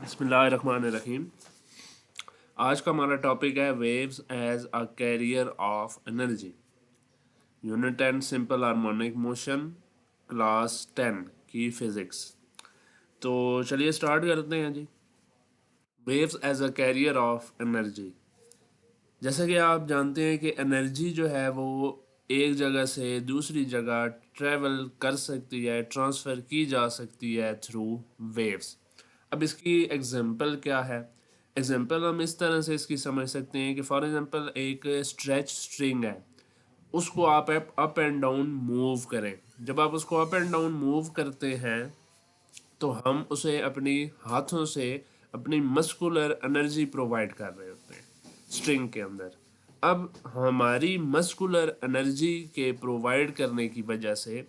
बिस्मिल्लाहिर्रहमानिर्रहीम। आज का हमारा टॉपिक है waves as a carrier of energy. Unit 10 simple harmonic motion, class 10 की फिजिक्स। तो चलिए स्टार्ट करते हैं जी। Waves as a carrier of energy. जैसा कि आप जानते हैं कि एनर्जी जो है वो एक जगह से दूसरी जगह ट्रैवल कर सकती है, ट्रांसफ़र की जा सकती है थ्रू वेव्स। अब इसकी एग्जांपल क्या है? एग्जांपल हम इस तरह से इसकी समझ सकते हैं कि फॉर एग्जांपल एक स्ट्रेच स्ट्रिंग है, उसको आप अप एंड डाउन मूव करें। जब आप उसको अप एंड डाउन मूव करते हैं तो हम उसे अपनी हाथों से अपनी मस्कुलर एनर्जी प्रोवाइड कर रहे होते हैं स्ट्रिंग के अंदर। अब हमारी मस्कुलर एनर्जी के प्रोवाइड करने की वजह से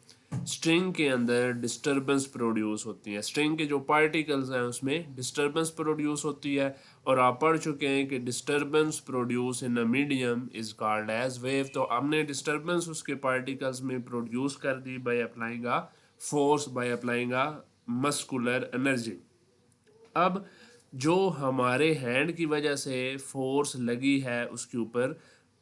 स्ट्रिंग के अंदर डिस्टरबेंस प्रोड्यूस होती है, स्ट्रिंग के जो पार्टिकल्स हैं उसमें डिस्टरबेंस प्रोड्यूस होती है। और आप पढ़ चुके हैं कि disturbance produce in a medium is called as wave. तो हमने डिस्टरबेंस उसके पार्टिकल्स में प्रोड्यूस कर दी by applying a force, by applying a muscular energy. अब जो हमारे हैंड की वजह से फोर्स लगी है उसके ऊपर,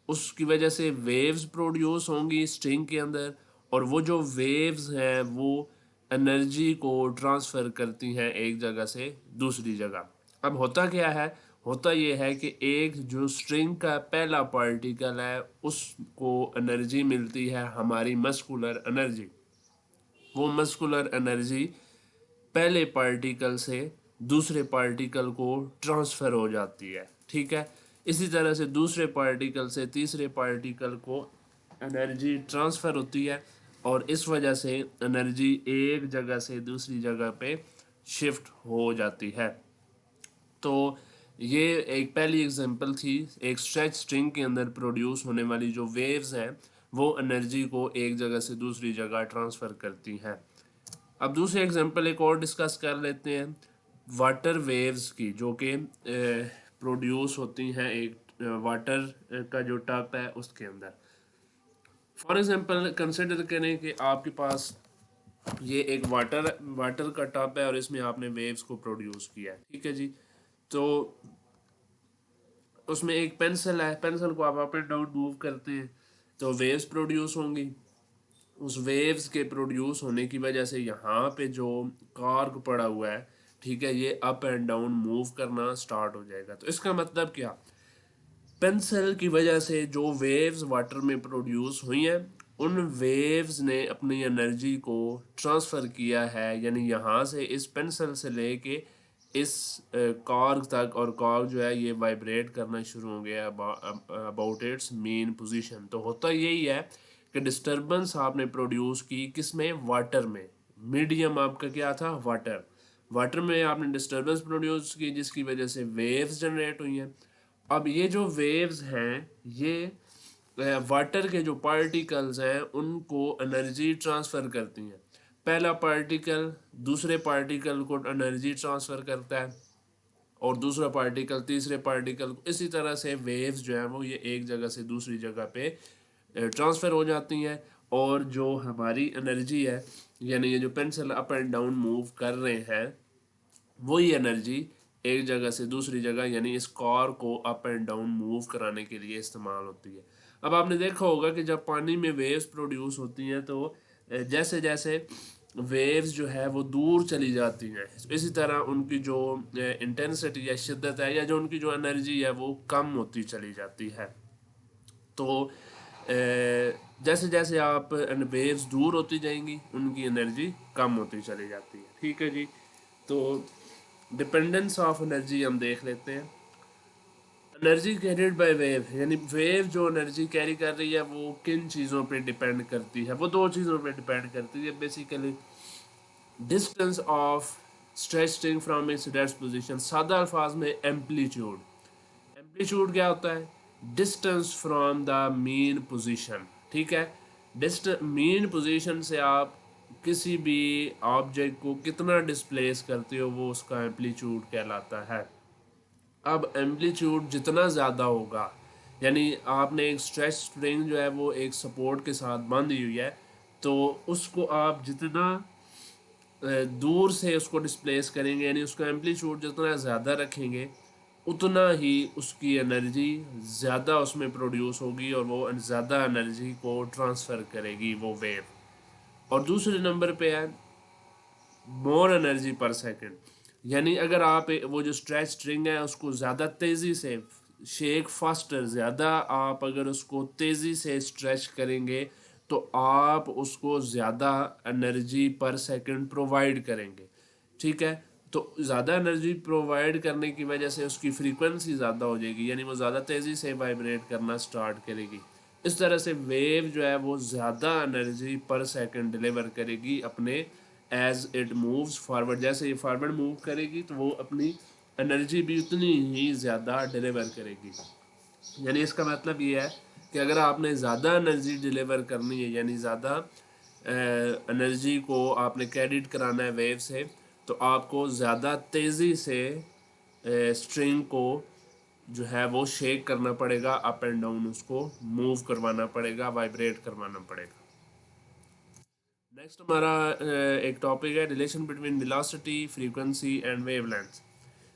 उसकी वजह से वेव्स प्रोड्यूस होंगी स्ट्रिंग के अंदर, और वो जो वेव्स हैं वो एनर्जी को ट्रांसफ़र करती हैं एक जगह से दूसरी जगह। अब होता क्या है? होता ये है कि एक जो स्ट्रिंग का पहला पार्टिकल है उसको एनर्जी मिलती है, हमारी मस्कुलर एनर्जी। वो मस्कुलर एनर्जी पहले पार्टिकल से दूसरे पार्टिकल को ट्रांसफ़र हो जाती है, ठीक है। इसी तरह से दूसरे पार्टिकल से तीसरे पार्टिकल को एनर्जी ट्रांसफ़र होती है, और इस वजह से एनर्जी एक जगह से दूसरी जगह पे शिफ्ट हो जाती है। तो ये एक पहली एग्जांपल थी। एक स्ट्रेच स्ट्रिंग के अंदर प्रोड्यूस होने वाली जो वेव्स हैं वो एनर्जी को एक जगह से दूसरी जगह ट्रांसफ़र करती हैं। अब दूसरी एग्जांपल एक और डिस्कस कर लेते हैं वाटर वेव्स की, जो कि प्रोड्यूस होती हैं एक वाटर का जो टब है उसके अंदर। फॉर एग्जांपल कंसिडर करें कि आपके पास ये एक वाटर का टब है और इसमें आपने वेव्स को प्रोड्यूस किया है, ठीक है जी। तो उसमें एक पेंसिल है, पेंसिल को आप अप एंड डाउन मूव करते हैं तो वेव्स प्रोड्यूस होंगी। उस वेव्स के प्रोड्यूस होने की वजह से यहाँ पे जो कार्क पड़ा हुआ है, ठीक है, ये अप एंड डाउन मूव करना स्टार्ट हो जाएगा। तो इसका मतलब क्या? पेंसिल की वजह से जो वेव्स वाटर में प्रोड्यूस हुई हैं उन वेव्स ने अपनी एनर्जी को ट्रांसफ़र किया है, यानी यहाँ से इस पेंसिल से लेके इस कॉर्क तक, और कॉर्क जो है ये वाइब्रेट करना शुरू हो गया अबाउट इट्स मेन पोजीशन। तो होता यही है कि डिस्टरबेंस आपने प्रोड्यूस की किस में? वाटर में। मीडियम आपका क्या था? वाटर। वाटर में आपने डिस्टरबेंस प्रोड्यूस की जिसकी वजह से वेव्स जनरेट हुई हैं। अब ये जो वेव्स हैं ये वाटर के जो पार्टिकल्स हैं उनको एनर्जी ट्रांसफ़र करती हैं। पहला पार्टिकल दूसरे पार्टिकल को एनर्जी ट्रांसफ़र करता है, और दूसरा पार्टिकल तीसरे पार्टिकल को। इसी तरह से वेव्स जो है वो ये एक जगह से दूसरी जगह पे ट्रांसफ़र हो जाती हैं, और जो हमारी एनर्जी है, यानी ये जो pencil up and down move कर रहे हैं, वही एनर्जी एक जगह से दूसरी जगह यानी इस कार को अप एंड डाउन मूव कराने के लिए इस्तेमाल होती है। अब आपने देखा होगा कि जब पानी में वेव्स प्रोड्यूस होती हैं तो जैसे जैसे वेव्स जो है वो दूर चली जाती हैं, इसी तरह उनकी जो इंटेंसिटी या शिद्दत है, या जो उनकी जो एनर्जी है वो कम होती चली जाती है। तो जैसे जैसे आप वेव्स दूर होती जाएंगी उनकी एनर्जी कम होती चली जाती है, ठीक है जी। तो डिपेंडेंस ऑफ एनर्जी हम देख लेते हैं। एनर्जी कैरिड बाय वेव, यानी वेव जो एनर्जी कैरी कर रही है वो किन चीज़ों पे डिपेंड करती है? वो दो चीज़ों पे डिपेंड करती है basically. Distance of stretching from its rest position, सादा अल्फाज में एम्पलीट्यूड। एम्पलीट्यूड क्या होता है? Distance from the mean position, ठीक है। डिस्ट मीन पोजीशन से आप किसी भी ऑब्जेक्ट को कितना डिस्प्लेस करते हो वो उसका एम्पलीट्यूड कहलाता है। अब एम्पलीट्यूड जितना ज़्यादा होगा, यानी आपने एक स्ट्रेच स्प्रिंग जो है वो एक सपोर्ट के साथ बांधी हुई है, तो उसको आप जितना दूर से उसको डिस्प्लेस करेंगे, यानी उसका एम्पलीट्यूड जितना ज़्यादा रखेंगे उतना ही उसकी एनर्जी ज़्यादा उसमें प्रोड्यूस होगी और वो ज़्यादा एनर्जी को ट्रांसफ़र करेगी वो वेव। और दूसरे नंबर पे है मोर एनर्जी पर सेकंड, यानी अगर आप वो जो स्ट्रेच स्ट्रिंग है उसको ज़्यादा तेज़ी से शेक फास्टर, ज़्यादा आप अगर उसको तेज़ी से स्ट्रेच करेंगे तो आप उसको ज़्यादा एनर्जी पर सेकंड प्रोवाइड करेंगे। ठीक है, तो ज़्यादा एनर्जी प्रोवाइड करने की वजह से उसकी फ्रीक्वेंसी ज़्यादा हो जाएगी, यानी वो ज़्यादा तेज़ी से वाइब्रेट करना स्टार्ट करेगी। इस तरह से वेव जो है वो ज़्यादा एनर्जी पर सेकंड डिलीवर करेगी अपने एज इट मूव्स फॉरवर्ड। जैसे ये फॉरवर्ड मूव करेगी तो वो अपनी एनर्जी भी उतनी ही ज़्यादा डिलीवर करेगी। यानी इसका मतलब ये है कि अगर आपने ज़्यादा एनर्जी डिलीवर करनी है, यानी ज़्यादा एनर्जी को आपने क्रेडिट कराना है वेव से, तो आपको ज़्यादा तेज़ी से स्ट्रिंग को जो है वो शेक करना पड़ेगा, अप एंड डाउन उसको मूव करवाना पड़ेगा, वाइब्रेट करवाना पड़ेगा। नेक्स्ट हमारा एक टॉपिक है relation between velocity, frequency and wavelength.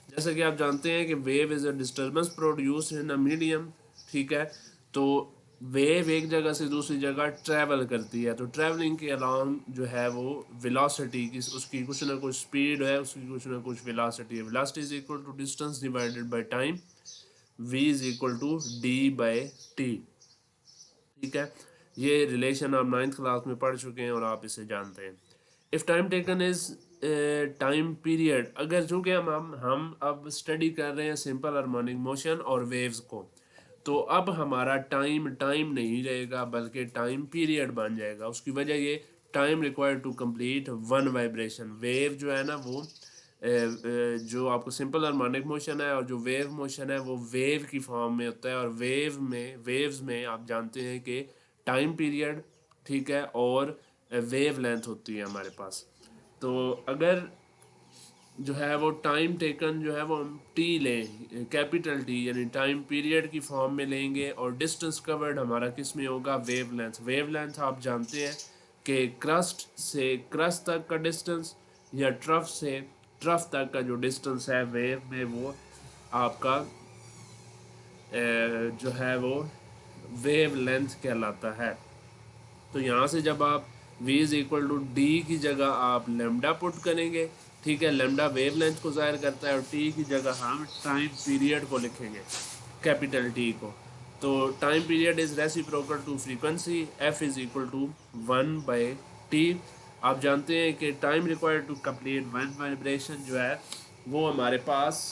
जैसा कि आप जानते हैं कि wave is a disturbance produced in a medium. ठीक है, तो वेव एक जगह से दूसरी जगह ट्रैवल करती है, तो ट्रैवलिंग के अलॉन्ग जो है वो वेलोसिटी की उसकी कुछ ना कुछ स्पीड है, उसकी कुछ ना कुछ वेलोसिटी है। Velocity is equal to distance divided by time, v is equal to D by T. ठीक है, ये रिलेशन आप नाइन्थ क्लास में पढ़ चुके हैं और आप इसे जानते हैं। If time taken is time period, अगर चूँकि हम अब स्टडी कर रहे हैं सिंपल हार्मोनिक मोशन और वेव्स को, तो अब हमारा टाइम टाइम नहीं रहेगा बल्कि टाइम पीरियड बन जाएगा। उसकी वजह ये time required to complete one vibration. Wave जो है ना वो जो आपको सिंपल हार्मोनिक मोशन है और जो वेव मोशन है वो वेव की फॉर्म में होता है, और वेव्स में आप जानते हैं कि टाइम पीरियड, ठीक है, और वेव लेंथ होती है हमारे पास। तो अगर जो है वो टाइम टेकन जो है वो हम टी लें, कैपिटल टी, यानी टाइम पीरियड की फॉर्म में लेंगे, और डिस्टेंस कवर्ड हमारा किस में होगा, वेव लेंथ। वेव लेंथ आप जानते हैं कि क्रस्ट से क्रस्ट तक का डिस्टेंस या ट्रफ से ट्रफ तक का जो डिस्टेंस है वेव में, वो आपका जो है वो वेव लेंथ कहलाता है। तो यहाँ से जब आप v is equal to D की जगह आप लेमडा पुट करेंगे, ठीक है, लेमडा वेव लेंथ को ज़ाहिर करता है, और टी की जगह हम टाइम पीरियड को लिखेंगे, कैपिटल टी को। तो time period is reciprocal to frequency, f is equal to 1/t। आप जानते हैं कि time required to complete one vibration जो है वो हमारे पास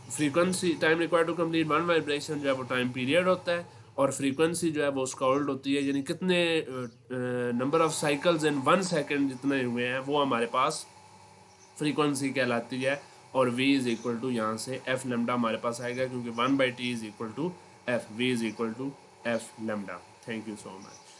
frequency, time required to complete one vibration जो है वो टाइम पीरियड होता है, और फ्रीक्वेंसी जो है वो स्काउल्ड होती है, यानी कितने number of cycles in 1 second जितने हुए हैं वो हमारे पास फ्रीक्वेंसी कहलाती है। और v इज इक्वल टू यहाँ से एफ लेमडा हमारे पास आएगा, क्योंकि 1/t is equal to F, v is equal to F lambda. Thank you so much.